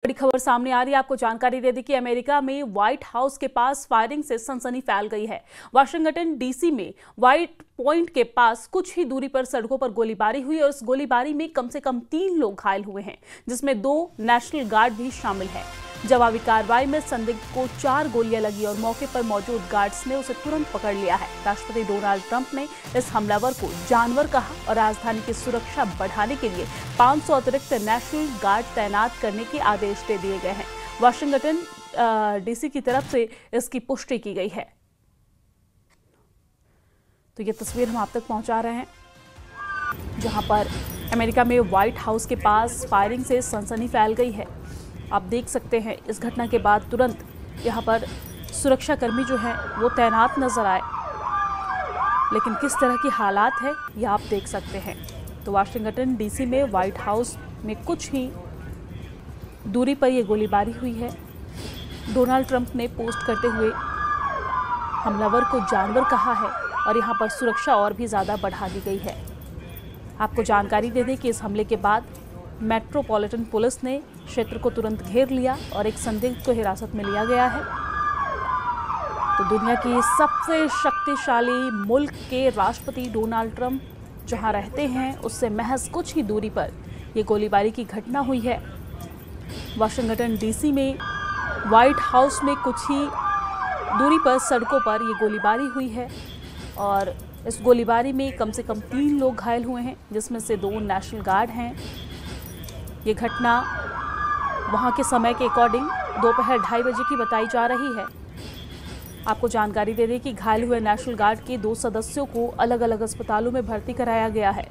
बड़ी खबर सामने आ रही है। आपको जानकारी दे दी कि अमेरिका में व्हाइट हाउस के पास फायरिंग से सनसनी फैल गई है। वाशिंगटन डीसी में व्हाइट पॉइंट के पास कुछ ही दूरी पर सड़कों पर गोलीबारी हुई और इस गोलीबारी में कम से कम 3 लोग घायल हुए हैं, जिसमें 2 नेशनल गार्ड भी शामिल हैं। जवाबी कार्रवाई में संदिग्ध को 4 गोलियां लगी और मौके पर मौजूद गार्ड्स ने उसे तुरंत पकड़ लिया है। राष्ट्रपति डोनाल्ड ट्रंप ने इस हमलावर को जानवर कहा और राजधानी की सुरक्षा बढ़ाने के लिए 500 अतिरिक्त नेशनल गार्ड तैनात करने के आदेश दे दिए गए हैं। वाशिंगटन डीसी की तरफ से इसकी पुष्टि की गई है। तो ये तस्वीर हम आप तक पहुंचा रहे हैं, जहां पर अमेरिका में व्हाइट हाउस के पास फायरिंग से सनसनी फैल गई है। आप देख सकते हैं इस घटना के बाद तुरंत यहाँ पर सुरक्षाकर्मी जो हैं वो तैनात नजर आए, लेकिन किस तरह की हालात है ये आप देख सकते हैं। तो वाशिंगटन डीसी में व्हाइट हाउस में कुछ ही दूरी पर ये गोलीबारी हुई है। डोनाल्ड ट्रंप ने पोस्ट करते हुए हमलावर को जानवर कहा है और यहाँ पर सुरक्षा और भी ज़्यादा बढ़ा दी गई है। आपको जानकारी दे दें कि इस हमले के बाद मेट्रोपॉलिटन पुलिस ने क्षेत्र को तुरंत घेर लिया और एक संदिग्ध को हिरासत में लिया गया है। तो दुनिया की सबसे शक्तिशाली मुल्क के राष्ट्रपति डोनाल्ड ट्रंप जहां रहते हैं, उससे महज कुछ ही दूरी पर ये गोलीबारी की घटना हुई है। वाशिंगटन डीसी में व्हाइट हाउस में कुछ ही दूरी पर सड़कों पर ये गोलीबारी हुई है और इस गोलीबारी में कम से कम 3 लोग घायल हुए हैं, जिसमें से 2 नेशनल गार्ड हैं। ये घटना वहाँ के समय के अकॉर्डिंग दोपहर 2:30 बजे की बताई जा रही है। आपको जानकारी दे दें कि घायल हुए नेशनल गार्ड के 2 सदस्यों को अलग अलग अस्पतालों में भर्ती कराया गया है।